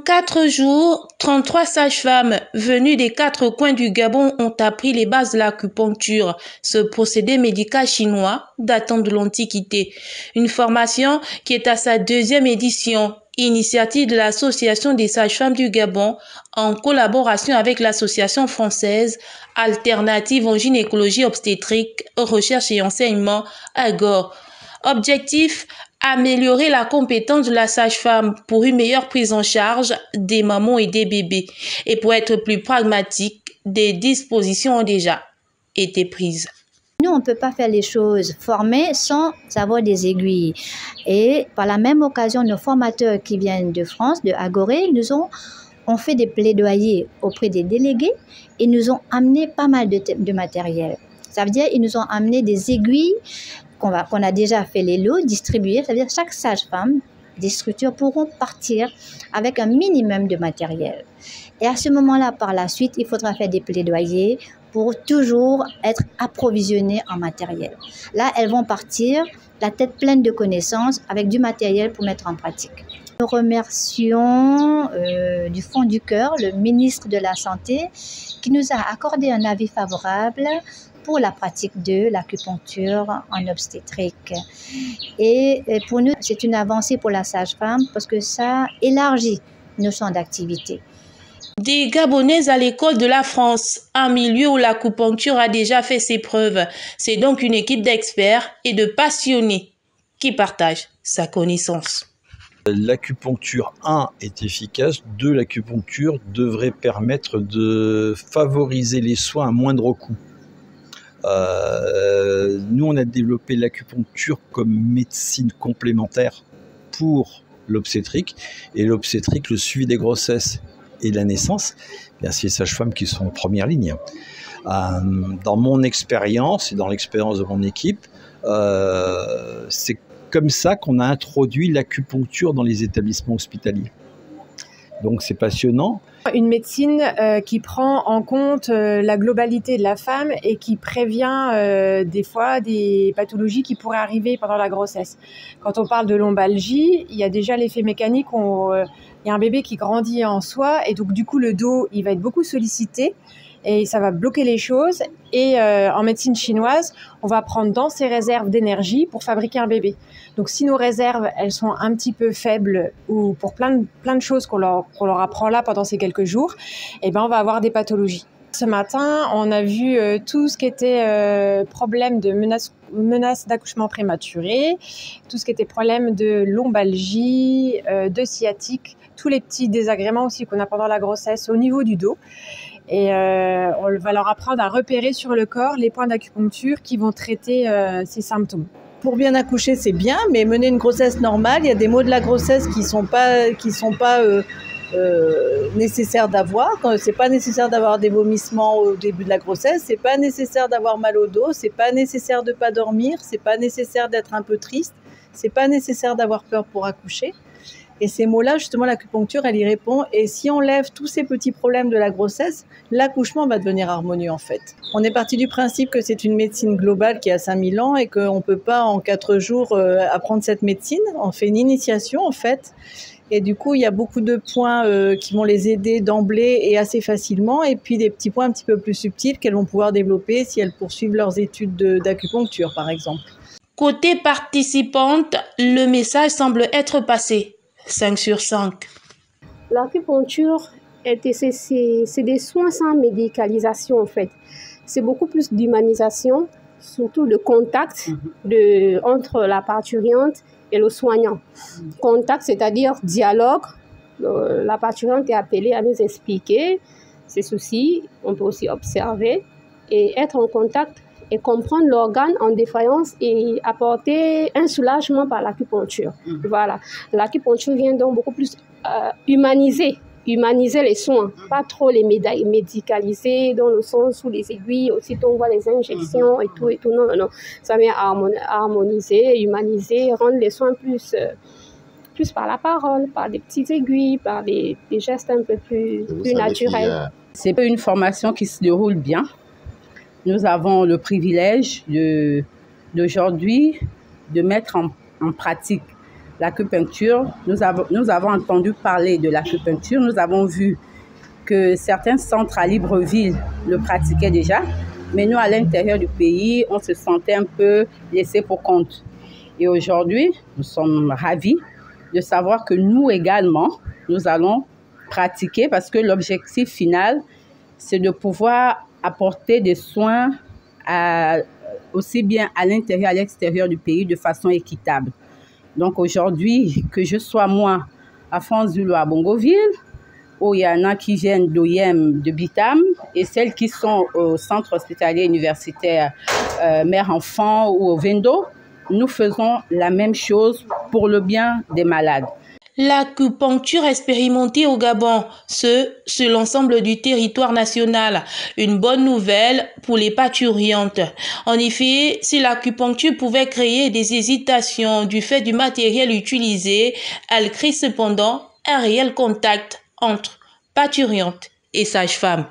4 jours, 33 sages-femmes venues des 4 coins du Gabon ont appris les bases de l'acupuncture, ce procédé médical chinois datant de l'Antiquité. Une formation qui est à sa 2e édition, initiative de l'Association des sages-femmes du Gabon en collaboration avec l'Association française alternative en gynécologie obstétrique, recherche et enseignement AGOR. Objectif: améliorer la compétence de la sage-femme pour une meilleure prise en charge des mamans et des bébés. Et pour être plus pragmatique, des dispositions ont déjà été prises. Nous, on ne peut pas faire les choses formées sans avoir des aiguilles. Et par la même occasion, nos formateurs qui viennent de France, de Agoré, ont fait des plaidoyers auprès des délégués et nous ont amené pas mal de matériel. Ça veut dire qu'ils nous ont amené des aiguilles qu'on a déjà fait les lots, distribués. Ça veut dire que chaque sage-femme des structures pourront partir avec un minimum de matériel. Et à ce moment-là, par la suite, il faudra faire des plaidoyers pour toujours être approvisionnées en matériel. Là, elles vont partir la tête pleine de connaissances avec du matériel pour mettre en pratique. Nous remercions du fond du cœur le ministre de la Santé qui nous a accordé un avis favorable pour la pratique de l'acupuncture en obstétrique. Et pour nous, c'est une avancée pour la sage-femme parce que ça élargit nos champs d'activité. Des Gabonaises à l'école de la France, un milieu où l'acupuncture a déjà fait ses preuves. C'est donc une équipe d'experts et de passionnés qui partagent sa connaissance. L'acupuncture, 1, est efficace, 2, l'acupuncture devrait permettre de favoriser les soins à moindre coût. Nous, on a développé l'acupuncture comme médecine complémentaire pour l'obstétrique. Et l'obstétrique, le suivi des grossesses et de la naissance, c'est les sages-femmes qui sont en première ligne. Dans mon expérience et dans l'expérience de mon équipe, c'est comme ça qu'on a introduit l'acupuncture dans les établissements hospitaliers. Donc c'est passionnant. Une médecine qui prend en compte la globalité de la femme et qui prévient des fois des pathologies qui pourraient arriver pendant la grossesse. Quand on parle de lombalgie, il y a déjà l'effet mécanique, il y a un bébé qui grandit en soi et donc du coup le dos il va être beaucoup sollicité et ça va bloquer les choses. Et en médecine chinoise, on va prendre dans ses réserves d'énergie pour fabriquer un bébé. Donc si nos réserves, elles sont un petit peu faibles ou pour plein de choses qu'on leur apprend là pendant ces quelques jours, on va avoir des pathologies. Ce matin, on a vu tout ce qui était problème de menace d'accouchement prématuré, tout ce qui était problème de lombalgie, de sciatique, tous les petits désagréments aussi qu'on a pendant la grossesse au niveau du dos. Et on va leur apprendre à repérer sur le corps les points d'acupuncture qui vont traiter ces symptômes. Pour bien accoucher, c'est bien, mais mener une grossesse normale, il y a des maux de la grossesse qui sont pas nécessaires d'avoir. C'est pas nécessaire d'avoir des vomissements au début de la grossesse, c'est pas nécessaire d'avoir mal au dos, c'est pas nécessaire de pas dormir, c'est pas nécessaire d'être un peu triste, c'est pas nécessaire d'avoir peur pour accoucher. Et ces mots-là, justement, l'acupuncture, elle y répond. Et si on lève tous ces petits problèmes de la grossesse, l'accouchement va devenir harmonieux, en fait. On est parti du principe que c'est une médecine globale qui a 5000 ans et qu'on ne peut pas, en 4 jours, apprendre cette médecine. On fait une initiation, en fait. Et du coup, il y a beaucoup de points qui vont les aider d'emblée et assez facilement. Et puis, des petits points un petit peu plus subtils qu'elles vont pouvoir développer si elles poursuivent leurs études d'acupuncture, par exemple. Côté participante, le message semble être passé. 5 sur 5. L'acupuncture, c'est des soins sans médicalisation en fait. C'est beaucoup plus d'humanisation, surtout de contact entre la parturiente et le soignant. Contact, c'est-à-dire dialogue. La parturiente est appelée à nous expliquer ses soucis. On peut aussi observer et être en contact et comprendre l'organe en défaillance et apporter un soulagement par l'acupuncture. Voilà. L'acupuncture vient donc beaucoup plus humaniser les soins, pas trop les médicaliser dans le sens où les aiguilles, aussitôt on voit les injections et tout. Non. Ça vient harmoniser, humaniser, rendre les soins plus par la parole, par des petites aiguilles, par des gestes un peu plus naturels. C'est une formation qui se déroule bien. Nous avons le privilège d'aujourd'hui de mettre en pratique l'acupuncture, nous avons entendu parler de l'acupuncture, nous avons vu que certains centres à Libreville le pratiquaient déjà, mais nous, à l'intérieur du pays, on se sentait un peu laissés pour compte. Et aujourd'hui, nous sommes ravis de savoir que nous également, nous allons pratiquer parce que l'objectif final, c'est de pouvoir apporter des soins aussi bien à l'intérieur et à l'extérieur du pays de façon équitable. Donc aujourd'hui, que je sois moi à France-Zulu à Bongoville, où il y en a qui viennent d'OIM, de Bitam, et celles qui sont au centre hospitalier universitaire mère-enfant ou au Vendo, nous faisons la même chose pour le bien des malades. L'acupuncture expérimentée au Gabon, sur l'ensemble du territoire national, une bonne nouvelle pour les parturientes. En effet, si l'acupuncture pouvait créer des hésitations du fait du matériel utilisé, elle crée cependant un réel contact entre parturientes et sages-femmes.